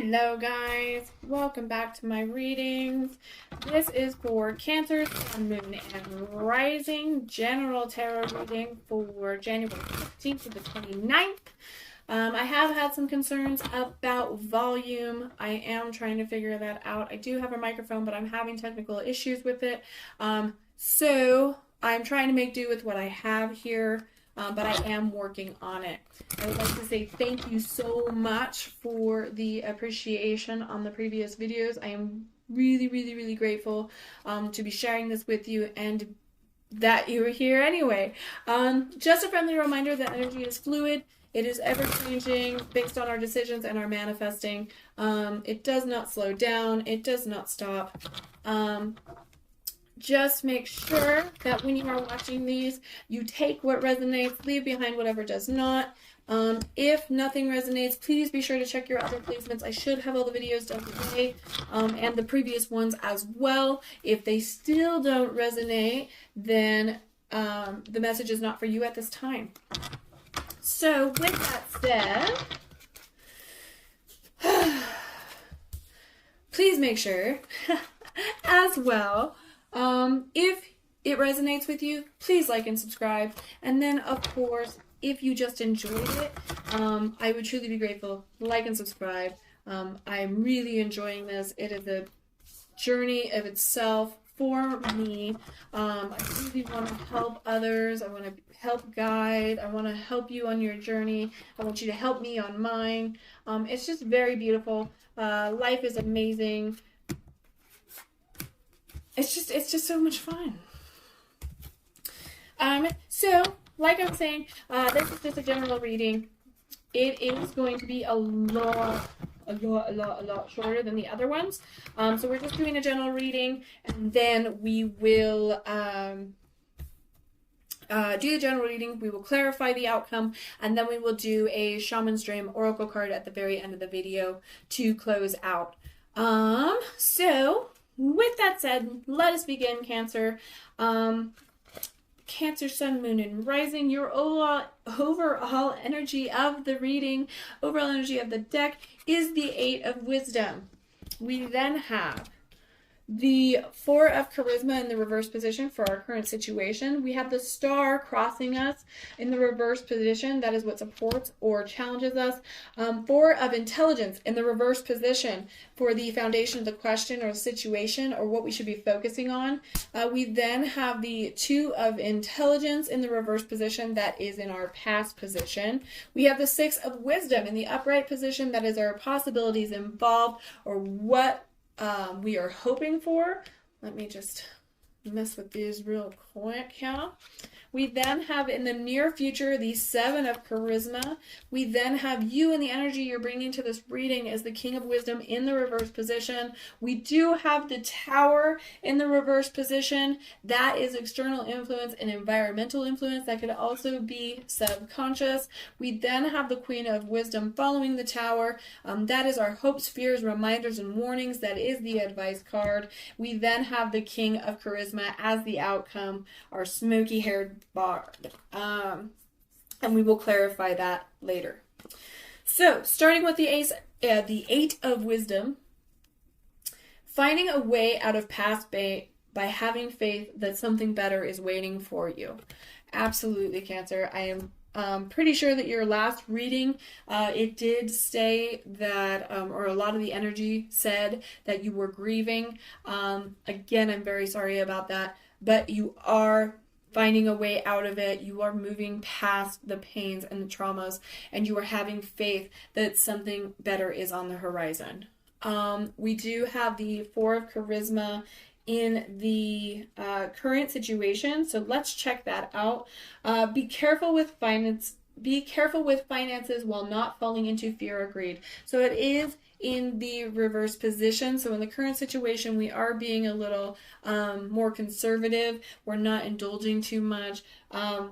Hello guys, welcome back to my readings. This is for Cancer, Sun, Moon, and Rising General Tarot reading for January 15th to the 29th. I have had some concerns about volume. I am trying to figure that out. I do have a microphone, but I'm having technical issues with it. So I'm trying to make do with what I have here. But I am working on it. I would like to say thank you so much for the appreciation on the previous videos. I am really grateful to be sharing this with you and that you are here anyway. Just a friendly reminder that energy is fluid. It is ever-changing based on our decisions and our manifesting. It does not slow down. It does not stop. Just make sure that when you are watching these, you take what resonates, leave behind whatever does not. If nothing resonates, please be sure to check your other placements. I should have all the videos done today and the previous ones as well. If they still don't resonate, then the message is not for you at this time. So with that said, please make sure as well, if it resonates with you, please like and subscribe. And then, of course, if you just enjoyed it, I would truly be grateful. Like and subscribe. I'm really enjoying this. It is a journey of itself for me. I really want to help others. I want to help guide. I want to help you on your journey. I want you to help me on mine. It's just very beautiful. Life is amazing. It's just so much fun. So, like I'm saying, this is just a general reading. It is going to be a lot shorter than the other ones. So we're just doing a general reading, and then we will do the general reading. We will clarify the outcome, and then we will do a Shaman's Dream Oracle card at the very end of the video to close out. So with that said, let us begin, Cancer. Cancer, Sun, Moon, and Rising. Your overall energy of the reading, overall energy of the deck is the Eight of Wisdom. We then have the Four of Charisma in the reverse position for our current situation. We have the Star crossing us in the reverse position. That is what supports or challenges us. Four of Intelligence in the reverse position for the foundation of the question or situation or what we should be focusing on. We then have the Two of Intelligence in the reverse position. That is in our past position. We have the Six of Wisdom in the upright position. That is our possibilities involved or what we are hoping for. Let me just mess with these real quick here. We then have in the near future the Seven of Charisma. We then have you and the energy you're bringing to this reading as the King of Wisdom in the reverse position. We do have the Tower in the reverse position. That is external influence and environmental influence. That could also be subconscious. We then have the Queen of Wisdom following the Tower. That is our hopes, fears, reminders, and warnings. That is the advice card. We then have the King of Charisma as the outcome, our smoky-haired bard. And we will clarify that later. So, starting with the Eight of Wisdom, finding a way out of past by having faith that something better is waiting for you. Absolutely, Cancer. I am pretty sure that your last reading, it did say that, or a lot of the energy said that you were grieving. Again, I'm very sorry about that, but you are finding a way out of it. You are moving past the pains and the traumas, and you are having faith that something better is on the horizon. We do have the Four of Charisma in the current situation, so let's check that out. Be careful with finances while not falling into fear or greed. So it is in the reverse position. So in the current situation, we are being a little more conservative. We're not indulging too much.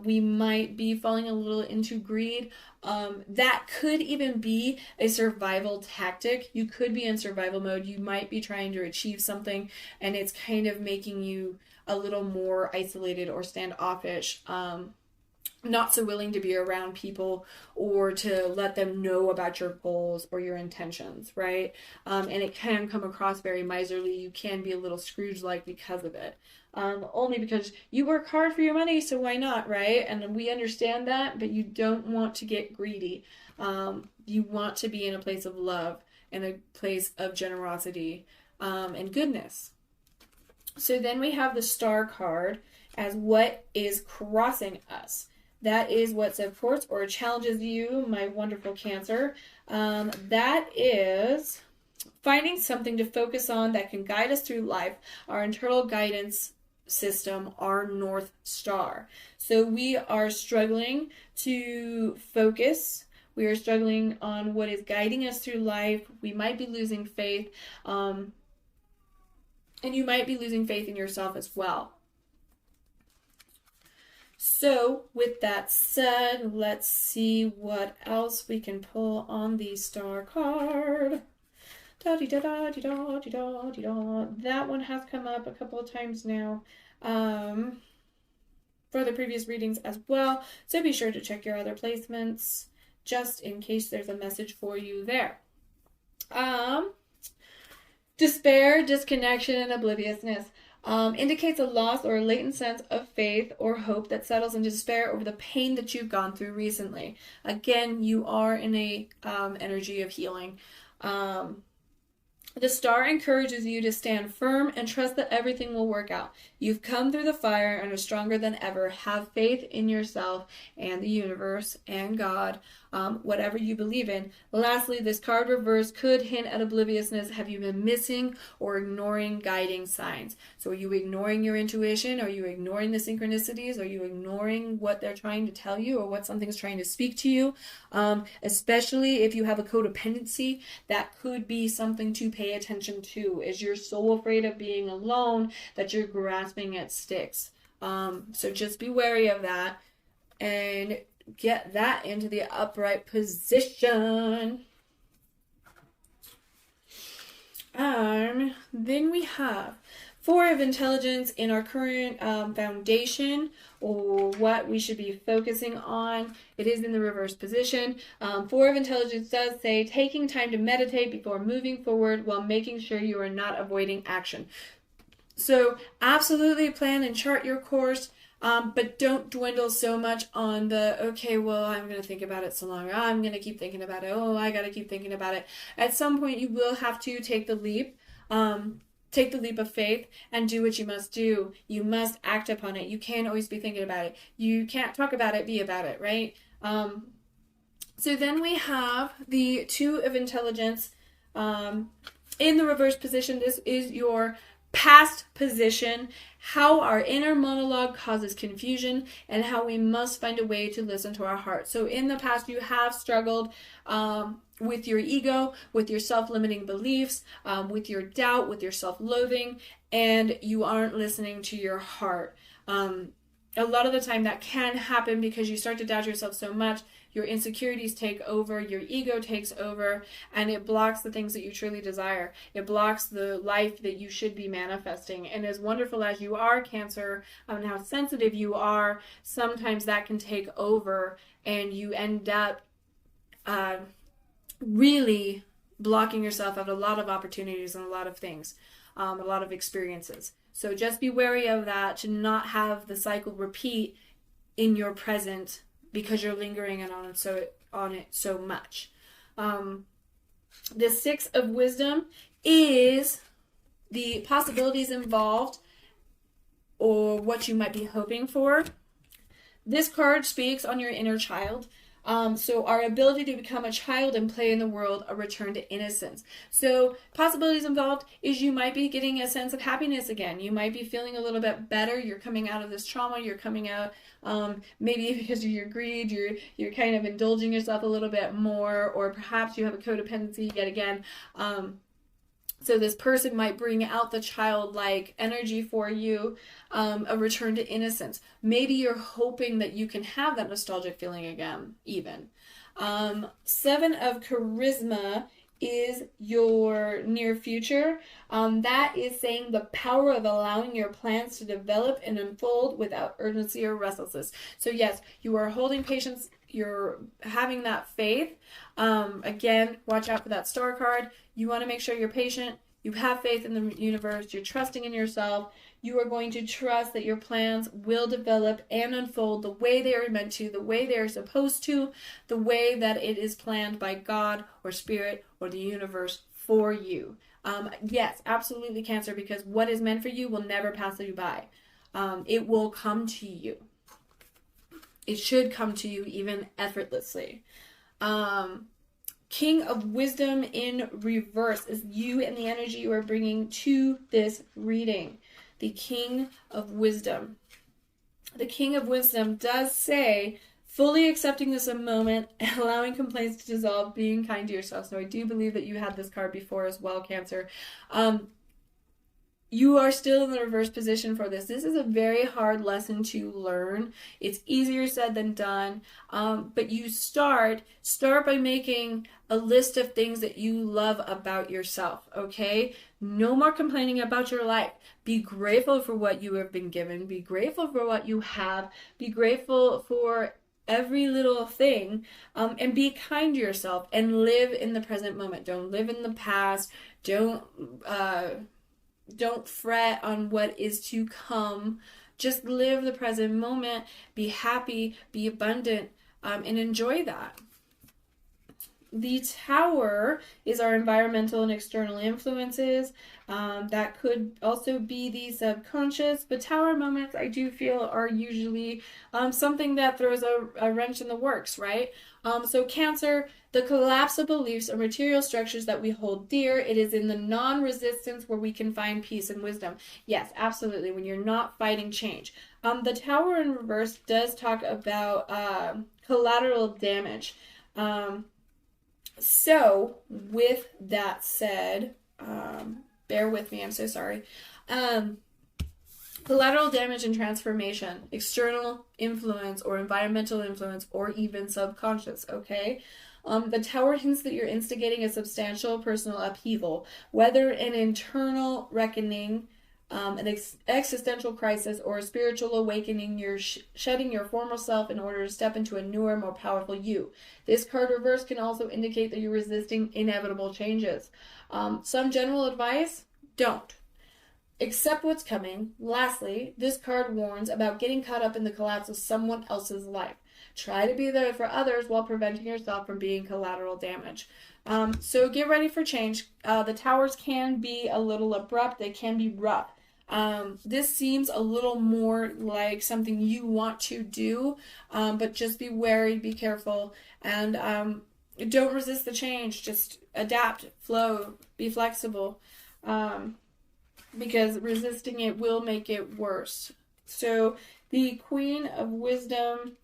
We might be falling a little into greed. That could even be a survival tactic. You could be in survival mode. You might be trying to achieve something, and it's kind of making you a little more isolated or standoffish. not so willing to be around people or to let them know about your goals or your intentions, right? And it can come across very miserly. You can be a little Scrooge-like because of it. Only because you work hard for your money, so why not, right? And we understand that, but you don't want to get greedy. You want to be in a place of love and a place of generosity and goodness. So then we have the Star card as what is crossing us. That is what supports or challenges you, my wonderful Cancer. That is finding something to focus on that can guide us through life, our internal guidance system, our North Star. So we are struggling to focus. We are struggling on what is guiding us through life. We might be losing faith. And you might be losing faith in yourself as well. So, with that said, let's see what else we can pull on the Star card. That one has come up a couple of times now for the previous readings as well. So be sure to check your other placements just in case there's a message for you there. Despair, disconnection, and obliviousness. Indicates a loss or a latent sense of faith or hope that settles into despair over the pain that you've gone through recently. Again, you are in a energy of healing. The Star encourages you to stand firm and trust that everything will work out. You've come through the fire and are stronger than ever. Have faith in yourself and the universe and God, whatever you believe in. Lastly, this card reverse could hint at obliviousness. Have you been missing or ignoring guiding signs? So are you ignoring your intuition? Are you ignoring the synchronicities? Are you ignoring what they're trying to tell you or what something's trying to speak to you? Especially if you have a codependency, that could be something to pay attention to. Is your soul afraid of being alone that you're grasping at sticks? So just be wary of that and get that into the upright position. Then we have 4 of Intelligence in our current foundation, or what we should be focusing on. It is in the reverse position. 4 of Intelligence does say taking time to meditate before moving forward while making sure you are not avoiding action. So absolutely plan and chart your course, but don't dwindle so much on the, okay, well, I'm going to think about it so long. I'm going to keep thinking about it. Oh, I got to keep thinking about it. At some point, you will have to take the leap. Take the leap of faith and do what you must do. You must act upon it. You can't always be thinking about it. You can't talk about it, be about it, right? So then we have the 2 of Intelligence in the reverse position. This is your past position, how our inner monologue causes confusion, and how we must find a way to listen to our heart. So in the past, you have struggled with your ego, with your self-limiting beliefs, with your doubt, with your self-loathing, and you aren't listening to your heart. A lot of the time that can happen because you start to doubt yourself so much, your insecurities take over, your ego takes over, and it blocks the things that you truly desire. It blocks the life that you should be manifesting. And as wonderful as you are, Cancer, and how sensitive you are, sometimes that can take over and you end up really blocking yourself out of a lot of opportunities and a lot of things, a lot of experiences. So just be wary of that, to not have the cycle repeat in your present because you're lingering on it so much. The 6 of Wisdom is the possibilities involved or what you might be hoping for. This card speaks on your inner child. So our ability to become a child and play in the world, a return to innocence. So possibilities involved is you might be getting a sense of happiness again. You might be feeling a little bit better. You're coming out of this trauma. You're coming out maybe because of your greed. You're kind of indulging yourself a little bit more, or perhaps you have a codependency yet again. So this person might bring out the childlike energy for you, a return to innocence. Maybe you're hoping that you can have that nostalgic feeling again, even. 7 of Charisma is your near future. That is saying the power of allowing your plans to develop and unfold without urgency or restlessness. So yes, you are holding patience. You're having that faith. Again, watch out for that star card. You want to make sure you're patient. You have faith in the universe. You're trusting in yourself. You are going to trust that your plans will develop and unfold the way they are meant to, the way they are supposed to, the way that it is planned by God or Spirit or the universe for you. Yes, absolutely, Cancer, because what is meant for you will never pass you by. It will come to you. It should come to you even effortlessly. King of Wisdom in reverse is you and the energy you are bringing to this reading. The King of Wisdom. The King of Wisdom does say, fully accepting this moment, allowing complaints to dissolve, being kind to yourself. So I do believe that you had this card before as well, Cancer. You are still in the reverse position for this. This is a very hard lesson to learn. It's easier said than done. But you start by making a list of things that you love about yourself, okay? No more complaining about your life. Be grateful for what you have been given. Be grateful for what you have. Be grateful for every little thing, and be kind to yourself and live in the present moment. Don't live in the past. Don't fret on what is to come. Just live the present moment. Be happy, be abundant, and enjoy that. The Tower is our environmental and external influences. That could also be the subconscious, but Tower moments I do feel are usually something that throws a wrench in the works, right? So Cancer, the collapse of beliefs or material structures that we hold dear, it is in the non-resistance where we can find peace and wisdom. Yes, absolutely, when you're not fighting change. The Tower in reverse does talk about collateral damage. So, with that said, bear with me, I'm so sorry. Collateral damage and transformation, external influence or environmental influence or even subconscious, okay? The Tower hints that you're instigating a substantial personal upheaval, whether an internal reckoning, an existential crisis, or a spiritual awakening. You're shedding your former self in order to step into a newer, more powerful you. This card reverse can also indicate that you're resisting inevitable changes. Some general advice, don't. Accept what's coming. Lastly, this card warns about getting caught up in the collapse of someone else's life. Try to be there for others while preventing yourself from being collateral damage. So get ready for change. The Towers can be a little abrupt. They can be rough. This seems a little more like something you want to do, but just be wary, be careful, and don't resist the change. Just adapt, flow, be flexible, because resisting it will make it worse. So the Queen of Wisdom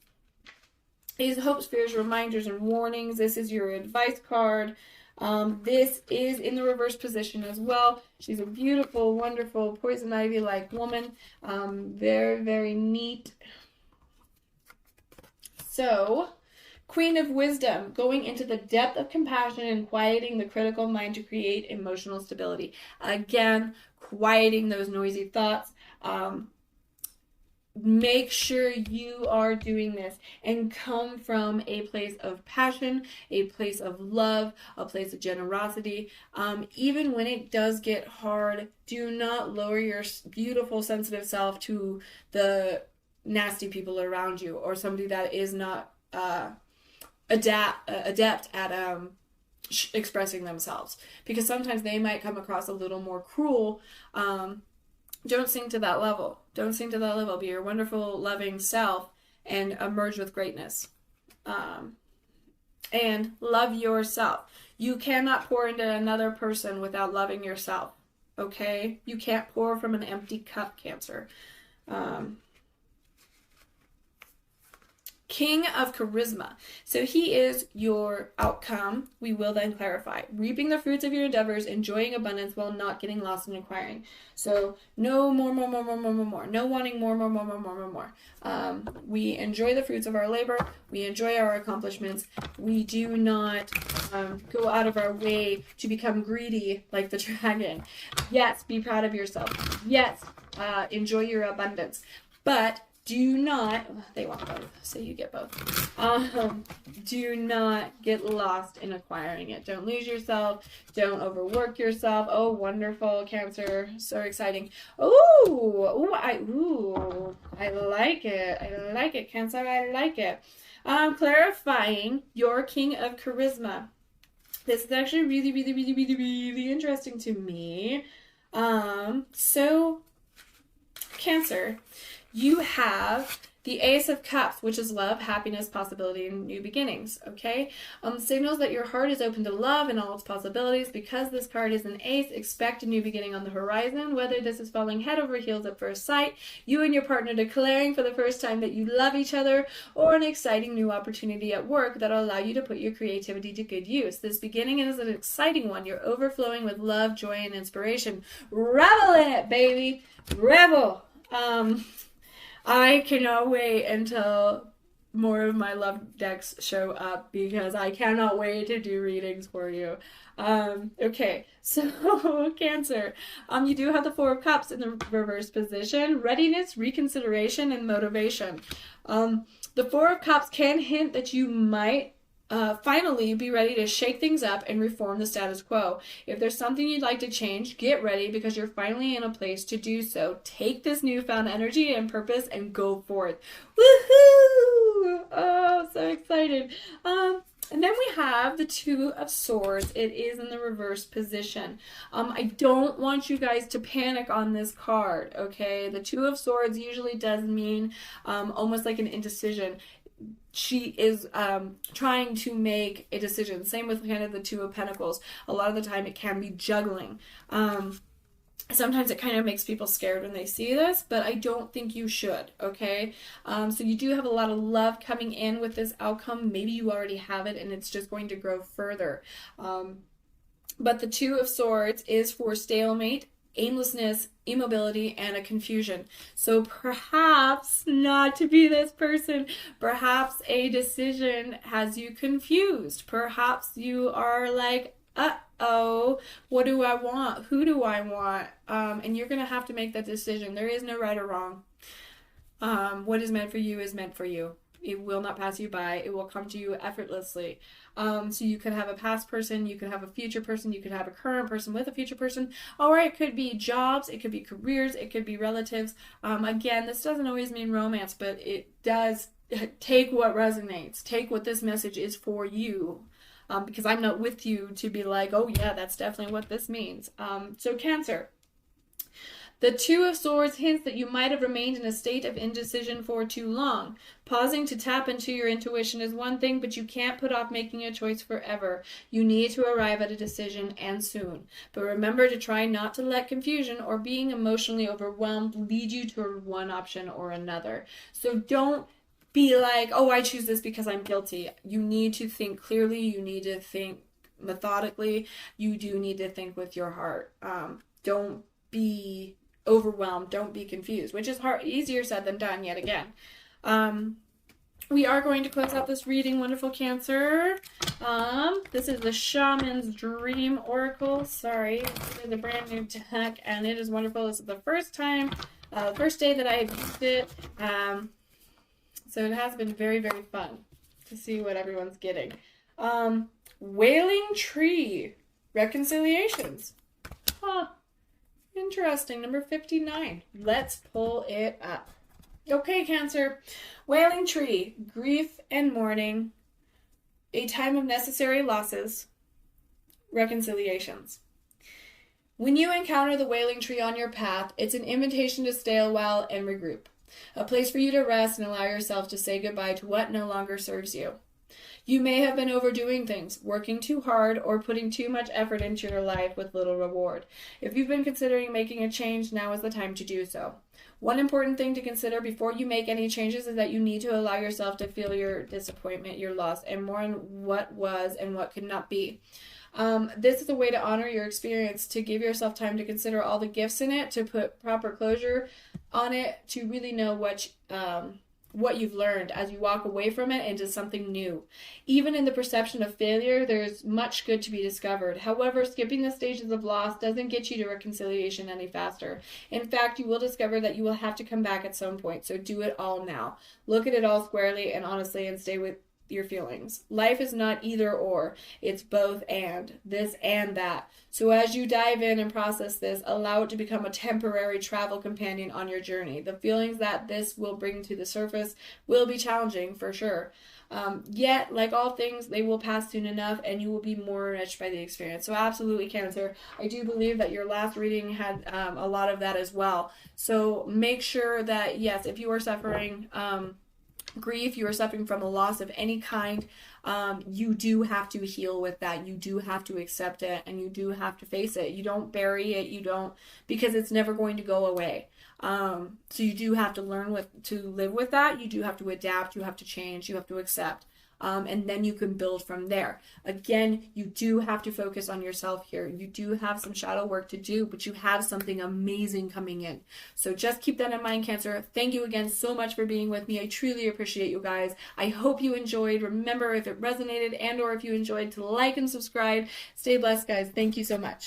is hopes, fears, reminders, and warnings. This is your advice card. This is in the reverse position as well. She's a beautiful, wonderful, poison ivy-like woman. Very, very neat. So, Queen of Wisdom, going into the depth of compassion and quieting the critical mind to create emotional stability. Again, quieting those noisy thoughts. Make sure you are doing this and come from a place of passion, a place of love, a place of generosity. Even when it does get hard, do not lower your beautiful, sensitive self to the nasty people around you or somebody that is not adept at expressing themselves, because sometimes they might come across a little more cruel. Don't sink to that level. Don't sink to that level. Be your wonderful, loving self and emerge with greatness. And love yourself. You cannot pour into another person without loving yourself. Okay? You can't pour from an empty cup, Cancer. King of Charisma. So he is your outcome. We will then clarify. Reaping the fruits of your endeavors, enjoying abundance while not getting lost in acquiring. So no more. No wanting more. We enjoy the fruits of our labor. We enjoy our accomplishments. We do not go out of our way to become greedy like the dragon. Yes, be proud of yourself. Yes, enjoy your abundance. But do not, they want both, so you get both. Do not get lost in acquiring it. Don't lose yourself. Don't overwork yourself. Oh, wonderful, Cancer. So exciting. I like it. I like it, Cancer. I like it. Clarifying your King of Charisma. This is actually really interesting to me. So, Cancer, you have the Ace of Cups, which is love, happiness, possibility, and new beginnings, okay? Signals that your heart is open to love and all its possibilities. Because this card is an ace, expect a new beginning on the horizon. Whether this is falling head over heels at first sight, you and your partner declaring for the first time that you love each other, or an exciting new opportunity at work that will allow you to put your creativity to good use. This beginning is an exciting one. You're overflowing with love, joy, and inspiration. Revel in it, baby! Revel! I cannot wait until more of my love decks show up because I cannot wait to do readings for you. Okay, so Cancer, you do have the Four of Cups in the reverse position. Readiness, reconsideration, and motivation. The Four of Cups can hint that you might finally be ready to shake things up and reform the status quo. If there's something you'd like to change, get ready because you're finally in a place to do so. Take this newfound energy and purpose and go forth. Woohoo! Oh, so excited. And then we have the Two of Swords. It is in the reverse position. I don't want you guys to panic on this card, okay? The Two of Swords usually does mean almost like an indecision. She is trying to make a decision. Same with kind of the Two of Pentacles. A lot of the time it can be juggling. Sometimes it kind of makes people scared when they see this, but I don't think you should, okay? So you do have a lot of love coming in with this outcome. Maybe you already have it and it's just going to grow further. But the Two of Swords is for stalemate, aimlessness, immobility, and a confusion. So perhaps not to be this person. Perhaps a decision has you confused. Perhaps you are like, uh-oh, what do I want? Who do I want? And you're going to have to make that decision. There is no right or wrong. What is meant for you is meant for you. It will not pass you by. It will come to you effortlessly. So you could have a past person, you could have a future person, you could have a current person with a future person, or it could be jobs, it could be careers, it could be relatives. Again, this doesn't always mean romance, but it does take what resonates. Take what this message is for you. Because I'm not with you to be like, oh yeah, that's definitely what this means. So Cancer. The Two of Swords hints that you might have remained in a state of indecision for too long. Pausing to tap into your intuition is one thing, but you can't put off making a choice forever. You need to arrive at a decision, and soon. But remember to try not to let confusion or being emotionally overwhelmed lead you to one option or another. So don't be like, oh, I choose this because I'm guilty. You need to think clearly. You need to think methodically. You do need to think with your heart. Don't be overwhelmed, don't be confused, which is easier said than done yet again. We are going to close out this reading, wonderful Cancer. This is the Shaman's Dream Oracle. Sorry, it is a brand new deck and it is wonderful. This is the first time, first day that I have used it. So it has been very, very fun to see what everyone's getting. Wailing Tree, Reconciliations. Huh. Interesting. Number 59. Let's pull it up. Okay, Cancer. Wailing Tree. Grief and mourning. A time of necessary losses. Reconciliations. When you encounter the Wailing Tree on your path, it's an invitation to stay a while and regroup. A place for you to rest and allow yourself to say goodbye to what no longer serves you. You may have been overdoing things, working too hard, or putting too much effort into your life with little reward. If you've been considering making a change, now is the time to do so. One important thing to consider before you make any changes is that you need to allow yourself to feel your disappointment, your loss, and mourn what was and what could not be. This is a way to honor your experience, to give yourself time to consider all the gifts in it, to put proper closure on it, to really know what you've learned as you walk away from it into something new. Even in the perception of failure, there's much good to be discovered. However, skipping the stages of loss doesn't get you to reconciliation any faster. In fact, you will discover that you will have to come back at some point, so do it all now. Look at it all squarely and honestly, and stay with your feelings. Life is not either or, it's both and, this and that. So as you dive in and process this, allow it to become a temporary travel companion on your journey. The feelings that this will bring to the surface will be challenging for sure. Yet, like all things, they will pass soon enough and you will be more enriched by the experience. So absolutely, Cancer. I do believe that your last reading had a lot of that as well. So make sure that, yes, if you are suffering grief, you are suffering from a loss of any kind, you do have to heal with that. You do have to accept it, and you do have to face it. You don't bury it. You don't, because it's never going to go away. So you do have to learn to live with that. You do have to adapt. You have to change. You have to accept. And then you can build from there. Again, you do have to focus on yourself here. You do have some shadow work to do, but you have something amazing coming in. So just keep that in mind, Cancer. Thank you again so much for being with me. I truly appreciate you guys. I hope you enjoyed. Remember, if it resonated and or if you enjoyed, to like and subscribe. Stay blessed, guys. Thank you so much.